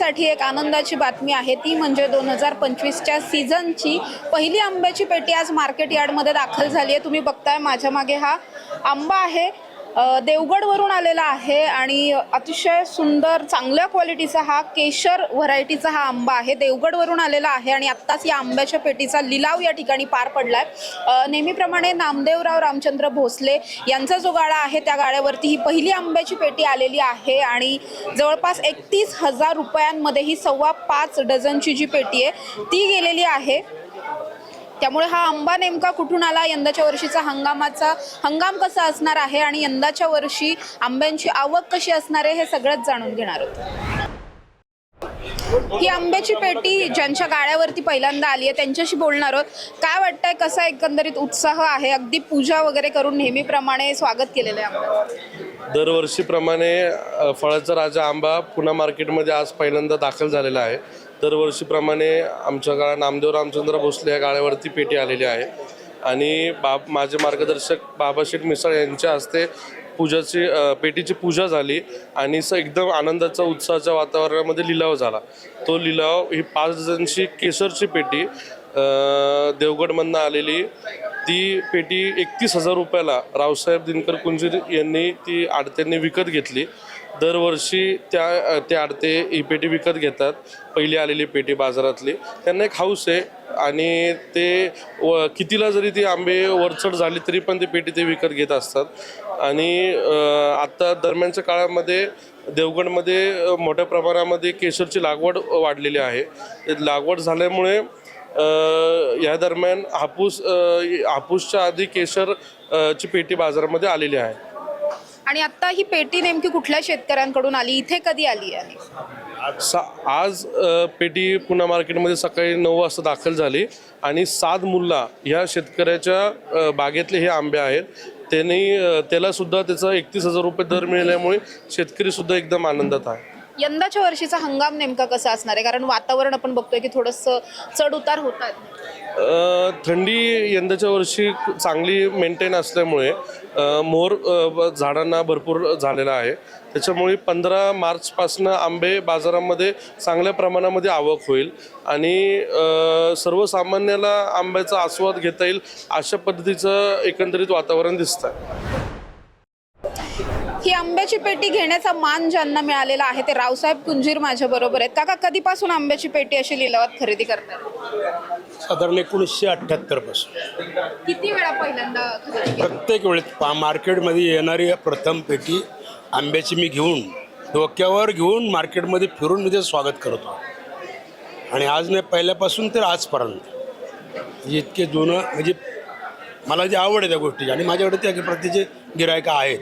शेतकऱ्यांसाठी एक आनंदाची बातमी आहे, ती म्हणजे 2025च्या सीझनची पहिली आंब्याची पेटी आज मार्केट यार्डमध्ये दाखल झाली आहे। तुम्ही बघताय माझ्या मागे हा आंबा आहे, देवगडवरून आलेला आहे आणि अतिशय सुंदर चांगल्या क्वालिटीचा हा केशर व्हरायटीचा हा आंबा आहे, देवगडवरून आलेला आहे आणि आत्ताच या आंब्याच्या पेटीचा लिलाव या ठिकाणी पार पडलाय। नेहमीप्रमाणे नामदेवराव रामचंद्र भोसले यांचा जो गाळा आहे त्या गाळ्यावरती ही पहिली आंब्याची पेटी आलेली आहे आणि जवळपास 31,000 रुपयांमध्ये ही 5.25 डझनची जी पेटी आहे ती गेलेली आहे। त्यामुळे हा आंबा नेमका कुठून आला, यंदाच्या वर्षीचा हंगाम कसा असणार आहे आणि यंदाच्या वर्षी आंब्यांची आवक कशी असणार आहे हे सगळंच जाणून घेणार आहोत। ही आंब्याची पेटी ज्यांच्या गाळ्यावरती पहिल्यांदा आली आहे त्यांच्याशी बोलणार आहोत। काय वाटतंय, कसा एकंदरीत उत्साह आहे? अगदी पूजा वगैरे करून नेहमीप्रमाणे स्वागत केलेलं आहे आंब्याचं। दरवर्षीप्रमाणे फळाचा राजा आंबा पुणे मार्केटमध्ये आज पहिल्यांदा दाखल झालेला आहे। दरवर्षीप्रमाणे आमच्या गाळा नामदेव रामचंद्र भोसले या गाळ्यावरती पेटी आलेली आहे आणि माझे मार्गदर्शक बाबाशेठ मिसळ यांच्या हस्ते पेटीची पूजा झाली आणि एकदम आनंदाचा उत्साहाच्या वातावरणामध्ये लिलाव झाला। तो लिलाव ही 5 डझनची केशरची पेटी देवगडमधनं आलेली, ती पेटी 31,000 रुपयाला रावसाहेब दिनकर कुंजीर यांनी ती आडत्यांनी विकत घेतली। दरवर्षी त्या आडते ही पेटी विकत घेतात, पहिली आलेली पेटी बाजारातली। त्यांना एक हाऊस आहे आणि ते कितीला जरी ती आंबे वरचढ झाली तरी पण ती पेटी ते विकत घेत असतात। आणि आत्ता दरम्यानच्या काळामध्ये देवगडमध्ये मोठ्या प्रमाणामध्ये केशरची लागवड वाढलेली आहे। लागवड झाल्यामुळे या दरम्यान हापूसच्या आधी केशर ची पेटी बाजारामध्ये आलेली आहे। आणि आता ही पेटी नेमकी कुठल्या शेतकऱ्यांकडून आली, इथे कधी आली आहे? आज पेटी पुणे मार्केटमध्ये सकाळी 9 वाजता दाखल झाली आणि साद मुल्ला ह्या शेतकऱ्याच्या बागेतले हे आंबे आहेत। त्याला सुद्धा त्याचा 31,000 रुपये दर मिळाल्यामुळे शेतकरी सुद्धा एकदम आनंदात आहे। यंदाच्या वर्षीचा हंगाम नेमका कसा असणार आहे? कारण वातावरण आपण बघतोय की थोडंसं चढ उतार होत आहे। थंडी यंदाच्या वर्षी चांगली मेंटेन असल्यामुळे मोर झाडांना भरपूर झालेला आहे। त्याच्यामुळे 15 मार्चपासून आंबे बाजारामध्ये चांगल्या प्रमाणामध्ये आवक होईल आणि सर्वसामान्याला आंब्याचा आस्वाद घेता येईल अशा पद्धतीचं एकंदरीत वातावरण दिसतं। ही आंब्याची पेटी घेण्याचा मान ज्यांना मिळालेला आहे ते रावसाहेब कुंजीर माझ्या बरोबर आहेत। काका, कधीपासून आंब्याची पेटी अशी लिलावात खरेदी करतात? साधारण 1978 पासून। किती वेळा पहिल्यांदा खरेदी? प्रत्येक वेळेत मार्केटमध्ये येणारी प्रथम पेटी आंब्याची मी घेऊन डोक्यावर घेऊन मार्केटमध्ये फिरून मी त्याचं स्वागत करतो आणि आज नाही पहिल्यापासून तर आजपर्यंत इतके जुनं म्हणजे मला जी आवड आहे त्या गोष्टीची आणि माझ्याकडे त्या प्रतीचे गिरायक आहेत,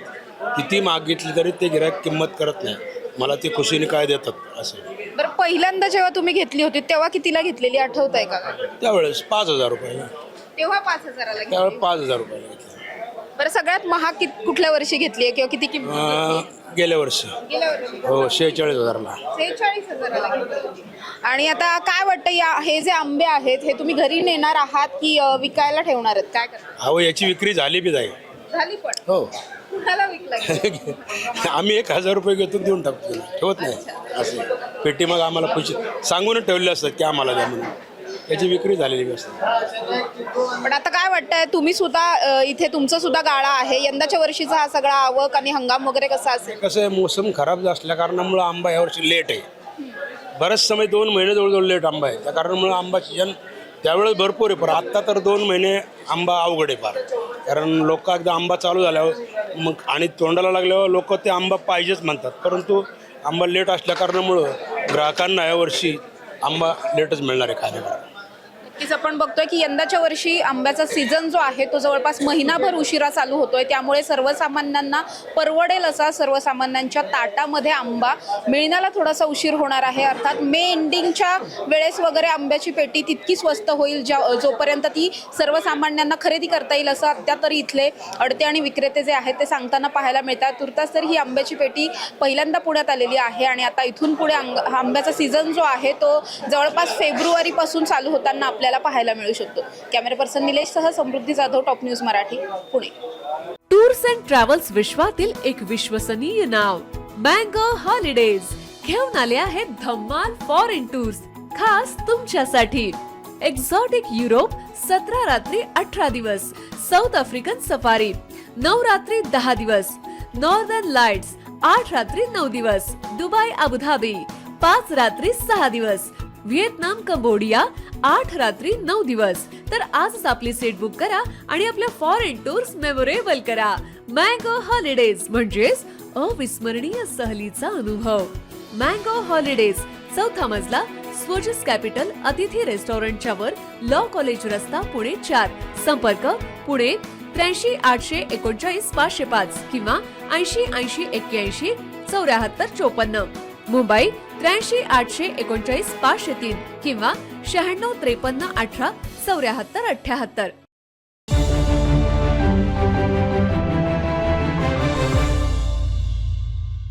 किती मागितली तरी ते गिरायक किंमत करत नाही, मला ते खुशीने काय देतात असं। बरं, पहिल्यांदा जेव्हा तुम्ही घेतली होती तेव्हा कितीला घेतलेली आठवत आहे का? त्यावेळेस 5,000 रुपये। तेव्हा 5,000ला? त्यावेळेस 5,000 रुपये घेतले। बरं, सगळ्यात महाग कुठल्या वर्षी घेतली आहे किंवा किती किंमत? गेल्या वर्षी हो 46,000ला। 46,000ला घेतली। आणि आता काय वाटतं, हे जे आंबे आहेत हे तुम्ही घरी नेणार आहात की विकायला ठेवणार आहेत? काय करणार? अहो याची विक्री झाली बी जाईल। झाली पण? हो। कुणाला विकला? आम्ही 1,000 रुपये घेतो देऊन टाकतो, ठेवत नाही असे पेटी। मग आम्हाला खुशी सांगून ठेवले असतात की आम्हाला द्या म्हणून, त्याची विक्री झालेली असते। पण आता काय वाटतंय, तुम्ही सुद्धा इथे तुमचं सुद्धा गाळा आहे, यंदाच्या वर्षीचा हा सगळा आवक आणि हंगाम वगैरे कसा असेल? कसं आहे, मोसम खराब असल्या कारणामुळे आंबा यावर्षी लेट आहे। बराच समय 2 महिने जवळजवळ लेट आंबा आहे, त्या कारणामुळे आंबा सीजन त्यावेळेस भरपूर आहे, पण आत्ता तर 2 महिने आंबा अवघड आहे फार। कारण लोक एकदा आंबा चालू झाल्यावर मग आणि तोंडाला लागल्यावर लोक ते आंबा पाहिजेच म्हणतात, परंतु आंबा लेट असल्या कारणामुळं ग्राहकांना यावर्षी आंबा लेटच मिळणार आहे खाण्याला। नक्कीच आपण बघतोय की यंदाच्या वर्षी आंब्याचा सीझन जो आहे तो जवळपास महिनाभर उशिरा चालू होतोय, त्यामुळे सर्वसामान्यांना परवडेल असा सर्वसामान्यांच्या ताटामध्ये आंबा मिळण्याला थोडासा उशीर होणार आहे। अर्थात मे एंडिंगच्या वेळेस वगैरे आंब्याची पेटी तितकी स्वस्त होईल जोपर्यंत ती सर्वसामान्यांना खरेदी करता येईल असं अद्याप तरी इथले अडते आणि विक्रेते जे आहेत ते सांगताना पाहायला मिळतात। तुर्तास तर ही आंब्याची पेटी पहिल्यांदा पुण्यात आलेली आहे आणि आता इथून पुढे आंब्याचा सीझन जो आहे तो जवळपास फेब्रुवारीपासून चालू होताना आपल्याला पाहायला मिळू शकतो। कॅमेरा पर्सन निलेश सह Samruddhi Jadhav, top news Marathi, Pune. Tours and travels विश्वातील एक विश्वसनीय नाव, मँगो हॉलिडेज। घेऊन आले आहेत धम्माल फॉरेन टूर्स खास तुमच्यासाठी. एक्झॉटिक युरोप 17 रात्री 18 दिवस, साऊथ आफ्रिकन सफारी 9 रात्री 10 दिवस, नॉर्दर्न लाईट्स 8 रात्री 9 दिवस, दुबई अबुधाबी 5 रात्री 6 दिवस, व्हिएतनाम कंबोडिया 8 रात्री 9 दिवस. तर आजच आपली सीट बुक करा आणि आपल्या फॉरेन टूर्स मेमोरेबल करा. मँगो हॉलिडेज म्हणजेच अविस्मरणीय सहलीचा अनुभव. मँगो हॉलिडेज, चौथा मजला, स्वोजस कॅपिटल अतिथी रेस्टॉरंटच्या वर, लॉ कॉलेज रस्ता, पुणे 4. संपर्क पुणे 83 839 505 किंवा 80 80 81 74 54. मुंबई 83 839 503 किंवा 96 53 18 74 78.